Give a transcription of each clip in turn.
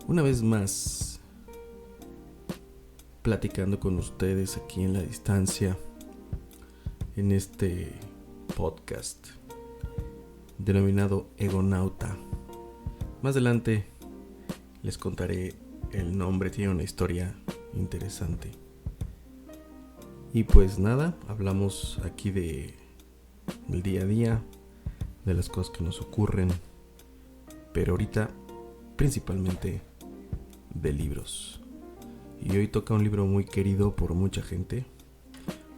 Una vez más, platicando con ustedes aquí en la distancia, en este podcast denominado Egonauta. Más adelante les contaré el nombre, tiene una historia interesante. Y pues nada, hablamos aquí del día a día, de las cosas que nos ocurren, pero ahorita principalmente de libros. Y hoy toca un libro muy querido por mucha gente,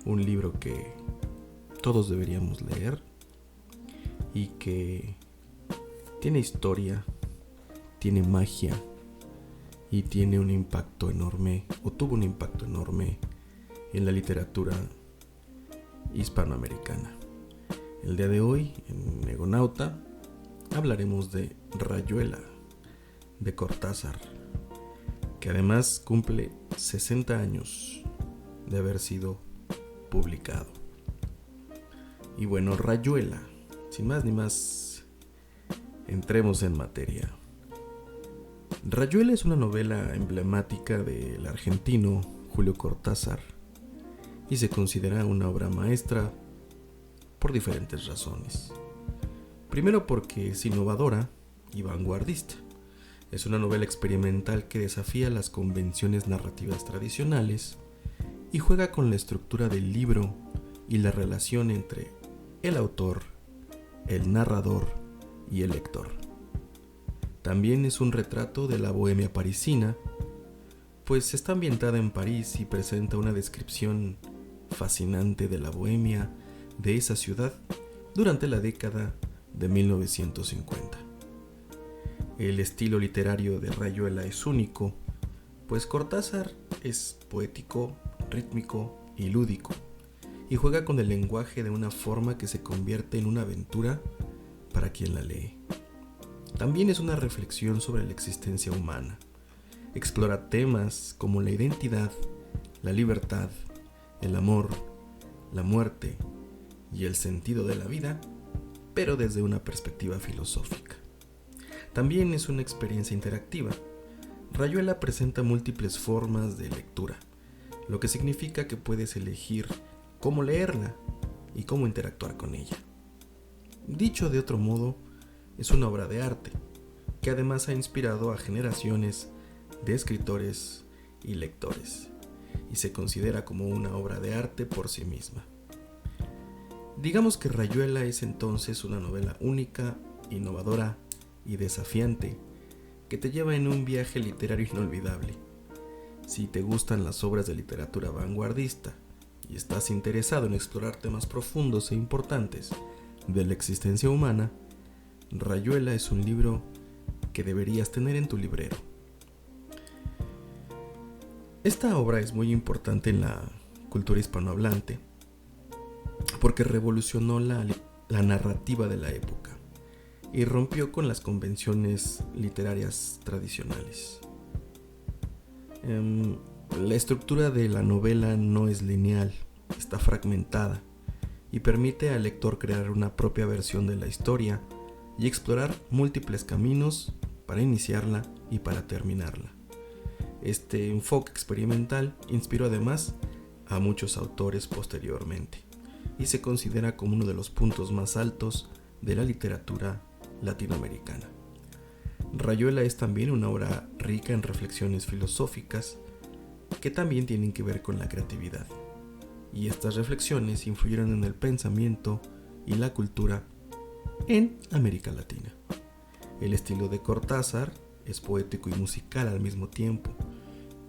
un libro que todos deberíamos leer y que tiene historia, tiene magia y tiene un impacto enorme, o tuvo un impacto enorme en la literatura hispanoamericana. El día de hoy, en Egonauta, hablaremos de Rayuela, de Cortázar, que además cumple 60 años de haber sido publicado. Y bueno, Rayuela, sin más ni más, entremos en materia. Rayuela es una novela emblemática del argentino Julio Cortázar y se considera una obra maestra por diferentes razones. Primero porque es innovadora y vanguardista. Es una novela experimental que desafía las convenciones narrativas tradicionales y juega con la estructura del libro y la relación entre el autor, el narrador y el lector. También es un retrato de la bohemia parisina, pues está ambientada en París y presenta una descripción fascinante de la bohemia de esa ciudad durante la década de 1950. El estilo literario de Rayuela es único, pues Cortázar es poético, rítmico y lúdico, y juega con el lenguaje de una forma que se convierte en una aventura para quien la lee. También es una reflexión sobre la existencia humana. Explora temas como la identidad, la libertad, el amor, la muerte y el sentido de la vida, pero desde una perspectiva filosófica. También es una experiencia interactiva. Rayuela presenta múltiples formas de lectura, lo que significa que puedes elegir cómo leerla y cómo interactuar con ella. Dicho de otro modo, es una obra de arte, que además ha inspirado a generaciones de escritores y lectores, y se considera como una obra de arte por sí misma. Digamos que Rayuela es entonces una novela única, innovadora y desafiante, que te lleva en un viaje literario inolvidable. Si te gustan las obras de literatura vanguardista y estás interesado en explorar temas profundos e importantes de la existencia humana, Rayuela es un libro que deberías tener en tu librero. Esta obra es muy importante en la cultura hispanohablante porque revolucionó la narrativa de la época y rompió con las convenciones literarias tradicionales. La estructura de la novela no es lineal, está fragmentada y permite al lector crear una propia versión de la historia y explorar múltiples caminos para iniciarla y para terminarla. Este enfoque experimental inspiró además a muchos autores posteriormente y se considera como uno de los puntos más altos de la literatura latinoamericana. Rayuela es también una obra rica en reflexiones filosóficas que también tienen que ver con la creatividad, y estas reflexiones influyeron en el pensamiento y la cultura en América Latina. El estilo de Cortázar es poético y musical al mismo tiempo,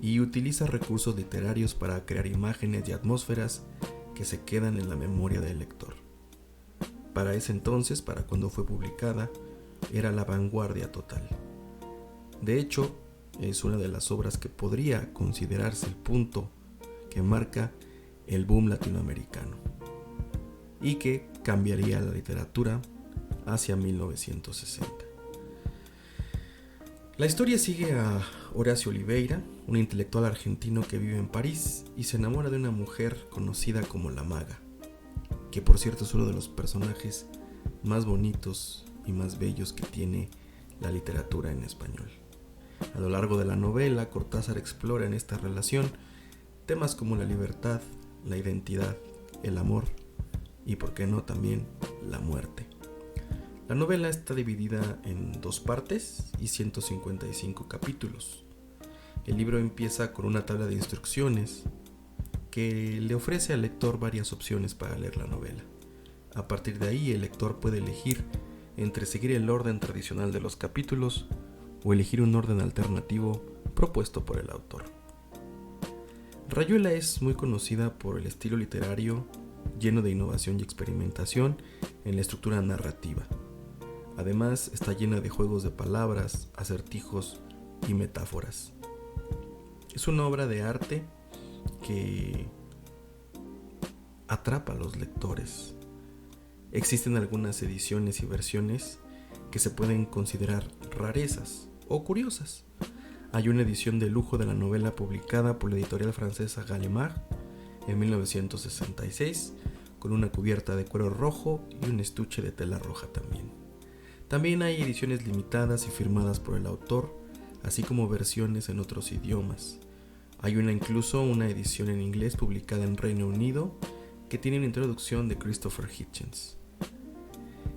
y utiliza recursos literarios para crear imágenes y atmósferas que se quedan en la memoria del lector. Para ese entonces, para cuando fue publicada, era la vanguardia total. De hecho, es una de las obras que podría considerarse el punto que marca el boom latinoamericano y que cambiaría la literatura hacia 1960. La historia sigue a Horacio Oliveira, un intelectual argentino que vive en París y se enamora de una mujer conocida como la Maga, que por cierto es uno de los personajes más bonitos y más bellos que tiene la literatura en español. A lo largo de la novela, Cortázar explora en esta relación temas como la libertad, la identidad, el amor y, por qué no, también la muerte. La novela está dividida en 2 partes y 155 capítulos. El libro empieza con una tabla de instrucciones que le ofrece al lector varias opciones para leer la novela. A partir de ahí, el lector puede elegir entre seguir el orden tradicional de los capítulos o elegir un orden alternativo propuesto por el autor. Rayuela es muy conocida por el estilo literario lleno de innovación y experimentación en la estructura narrativa. Además, está llena de juegos de palabras, acertijos y metáforas. Es una obra de arte que atrapa a los lectores. Existen algunas ediciones y versiones que se pueden considerar rarezas o curiosas. Hay una edición de lujo de la novela publicada por la editorial francesa Gallimard en 1966, con una cubierta de cuero rojo y un estuche de tela roja también. También hay ediciones limitadas y firmadas por el autor, así como versiones en otros idiomas. Hay incluso una edición en inglés publicada en Reino Unido que tiene una introducción de Christopher Hitchens.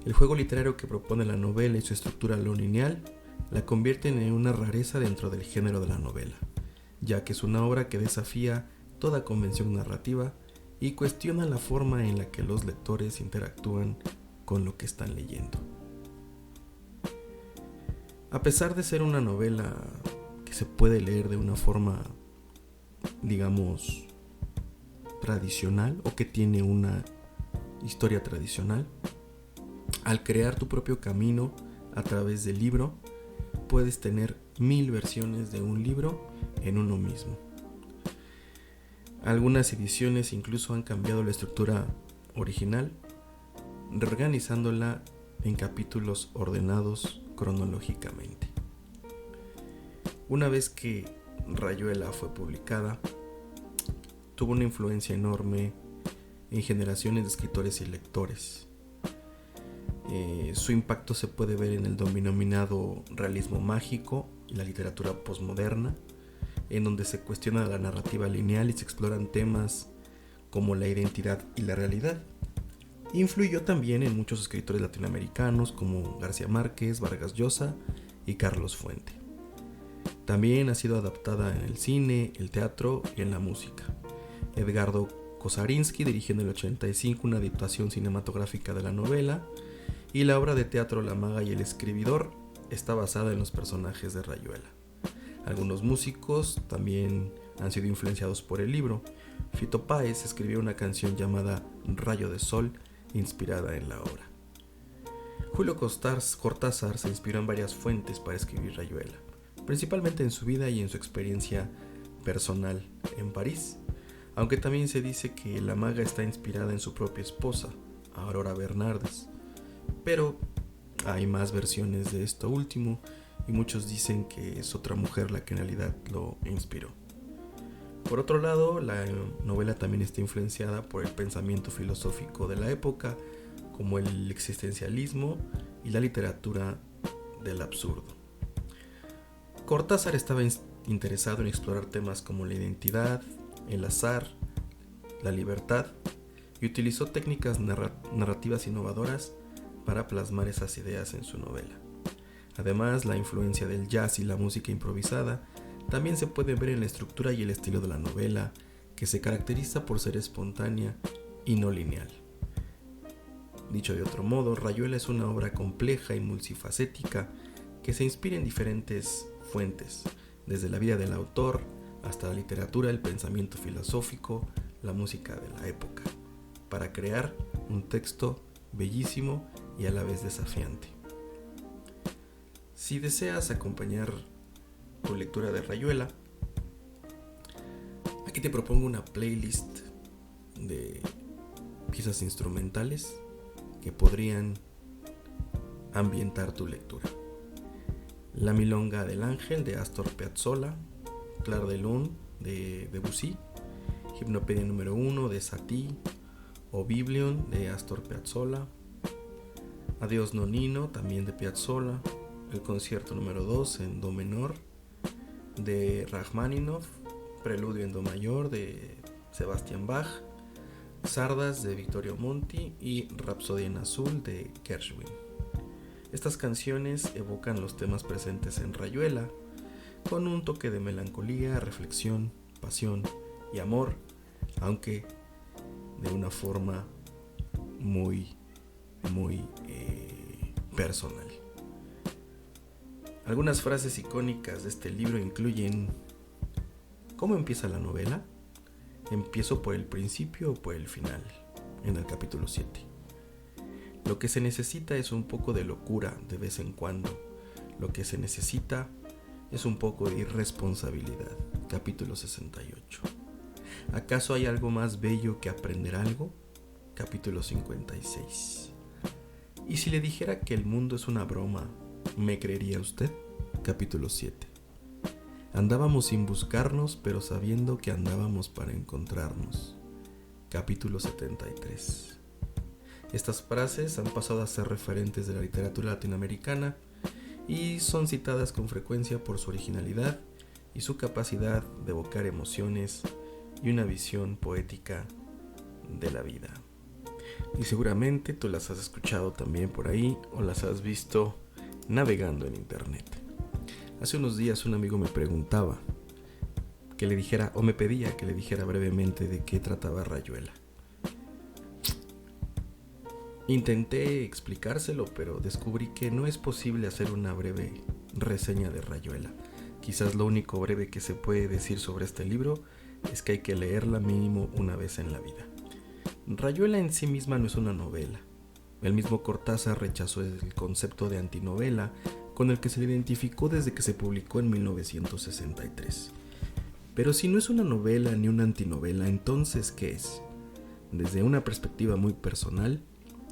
El juego literario que propone la novela y su estructura no lineal la convierten en una rareza dentro del género de la novela, ya que es una obra que desafía toda convención narrativa y cuestiona la forma en la que los lectores interactúan con lo que están leyendo. A pesar de ser una novela que se puede leer de una forma, digamos, tradicional o que tiene una historia tradicional, al crear tu propio camino a través del libro, puedes tener 1000 versiones de un libro en uno mismo. Algunas ediciones incluso han cambiado la estructura original, reorganizándola en capítulos ordenados cronológicamente. Una vez que Rayuela fue publicada, tuvo una influencia enorme en generaciones de escritores y lectores. Su impacto se puede ver en el denominado realismo mágico y la literatura posmoderna, en donde se cuestiona la narrativa lineal y se exploran temas como la identidad y la realidad. Influyó también en muchos escritores latinoamericanos como García Márquez, Vargas Llosa y Carlos Fuente. También ha sido adaptada en el cine, el teatro y en la música. Edgardo Kosarinsky dirigió en el 85 una adaptación cinematográfica de la novela, y la obra de teatro La maga y el escribidor está basada en los personajes de Rayuela. Algunos músicos también han sido influenciados por el libro. Fito Páez escribió una canción llamada Rayo de Sol, inspirada en la obra. Julio Cortázar se inspiró en varias fuentes para escribir Rayuela, principalmente en su vida y en su experiencia personal en París, aunque también se dice que la maga está inspirada en su propia esposa, Aurora Bernardes. Pero hay más versiones de esto último y muchos dicen que es otra mujer la que en realidad lo inspiró. Por otro lado, la novela también está influenciada por el pensamiento filosófico de la época, como el existencialismo y la literatura del absurdo. Cortázar estaba interesado en explorar temas como la identidad, el azar, la libertad, y utilizó técnicas narrativas innovadoras para plasmar esas ideas en su novela. Además, la influencia del jazz y la música improvisada también se puede ver en la estructura y el estilo de la novela, que se caracteriza por ser espontánea y no lineal. Dicho de otro modo, Rayuela es una obra compleja y multifacética que se inspira en diferentes fuentes, desde la vida del autor hasta la literatura, el pensamiento filosófico, la música de la época, para crear un texto bellísimo y a la vez desafiante. Si deseas acompañar tu lectura de Rayuela, aquí te propongo una playlist de piezas instrumentales que podrían ambientar tu lectura. La Milonga del Ángel de Astor Piazzolla, Clair de Lune de Debussy, Gimnopedia número 1 de Satie, Oblivion de Astor Piazzolla, Adiós Nonino también de Piazzolla, el concierto número 2 en do menor de Rachmaninoff, Preludio en Do mayor de Sebastian Bach, Sardas de Vittorio Monti y Rapsodia en azul de Gershwin. Estas canciones evocan los temas presentes en Rayuela, con un toque de melancolía, reflexión, pasión y amor, aunque de una forma muy personal. Algunas frases icónicas de este libro incluyen: ¿cómo empieza la novela? ¿Empiezo por el principio o por el final? En el capítulo 7. Lo que se necesita es un poco de locura de vez en cuando. Lo que se necesita es un poco de irresponsabilidad. Capítulo 68. ¿Acaso hay algo más bello que aprender algo? Capítulo 56. ¿Y si le dijera que el mundo es una broma, me creería usted? Capítulo 7. Andábamos sin buscarnos, pero sabiendo que andábamos para encontrarnos. Capítulo 73. Estas frases han pasado a ser referentes de la literatura latinoamericana y son citadas con frecuencia por su originalidad y su capacidad de evocar emociones y una visión poética de la vida. Y seguramente tú las has escuchado también por ahí o las has visto navegando en internet. Hace unos días un amigo me preguntaba que le dijera, o me pedía que le dijera brevemente de qué trataba Rayuela. Intenté explicárselo, pero descubrí que no es posible hacer una breve reseña de Rayuela. Quizás lo único breve que se puede decir sobre este libro es que hay que leerla mínimo una vez en la vida. Rayuela en sí misma no es una novela. El mismo Cortázar rechazó el concepto de antinovela con el que se le identificó desde que se publicó en 1963. Pero si no es una novela ni una antinovela, entonces ¿qué es? Desde una perspectiva muy personal,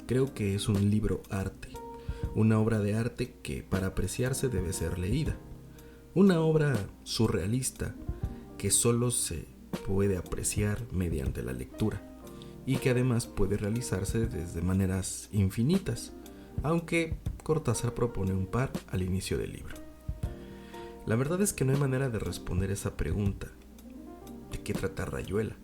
creo que es un libro arte, una obra de arte que para apreciarse debe ser leída, una obra surrealista que solo se puede apreciar mediante la lectura y que además puede realizarse desde maneras infinitas, aunque Cortázar propone un par al inicio del libro. La verdad es que no hay manera de responder esa pregunta. ¿De qué trata Rayuela?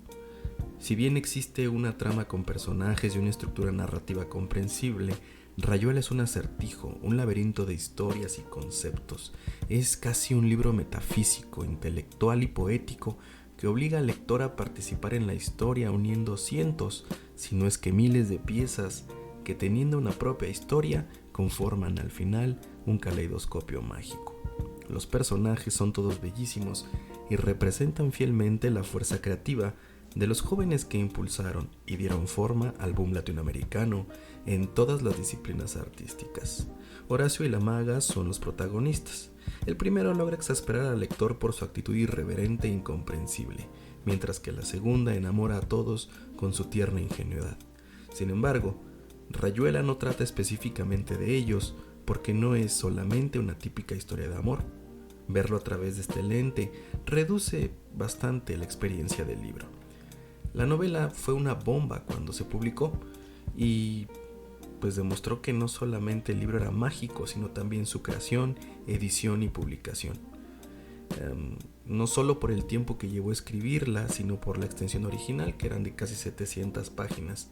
Si bien existe una trama con personajes y una estructura narrativa comprensible, Rayuela es un acertijo, un laberinto de historias y conceptos. Es casi un libro metafísico, intelectual y poético que obliga al lector a participar en la historia uniendo cientos, si no es que miles de piezas que teniendo una propia historia conforman al final un caleidoscopio mágico. Los personajes son todos bellísimos y representan fielmente la fuerza creativa de los jóvenes que impulsaron y dieron forma al boom latinoamericano en todas las disciplinas artísticas. Horacio y la maga son los protagonistas. El primero logra exasperar al lector por su actitud irreverente e incomprensible, mientras que la segunda enamora a todos con su tierna ingenuidad. Sin embargo, Rayuela no trata específicamente de ellos porque no es solamente una típica historia de amor. Verlo a través de este lente reduce bastante la experiencia del libro. La novela fue una bomba cuando se publicó y pues demostró que no solamente el libro era mágico, sino también su creación, edición y publicación. No solo por el tiempo que llevó a escribirla, sino por la extensión original, que eran de casi 700 páginas,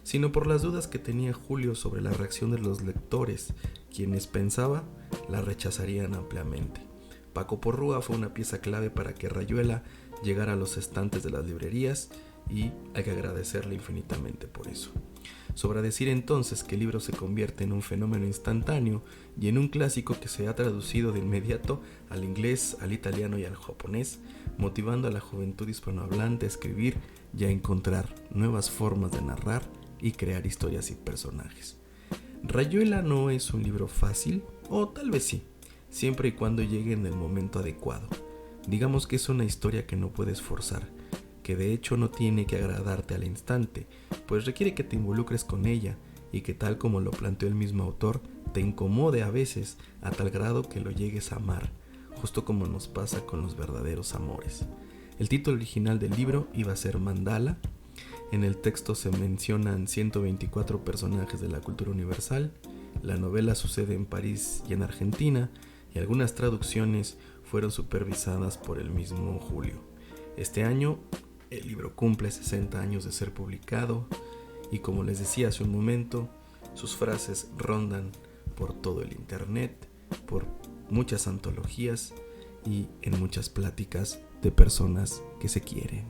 sino por las dudas que tenía Julio sobre la reacción de los lectores, quienes pensaba la rechazarían ampliamente. Paco Porrúa fue una pieza clave para que Rayuela llegara a los estantes de las librerías y hay que agradecerle infinitamente por eso. Sobra decir entonces que el libro se convierte en un fenómeno instantáneo y en un clásico que se ha traducido de inmediato al inglés, al italiano y al japonés, motivando a la juventud hispanohablante a escribir y a encontrar nuevas formas de narrar y crear historias y personajes. Rayuela no es un libro fácil, o tal vez sí, siempre y cuando llegue en el momento adecuado. Digamos que es una historia que no puedes forzar, que de hecho no tiene que agradarte al instante, pues requiere que te involucres con ella y que, tal como lo planteó el mismo autor, te incomode a veces a tal grado que lo llegues a amar, justo como nos pasa con los verdaderos amores. El título original del libro iba a ser Mandala. En el texto se mencionan 124 personajes de la cultura universal. La novela sucede en París y en Argentina, y algunas traducciones fueron supervisadas por el mismo Julio. Este año el libro cumple 60 años de ser publicado y, como les decía hace un momento, sus frases rondan por todo el internet, por muchas antologías y en muchas pláticas de personas que se quieren.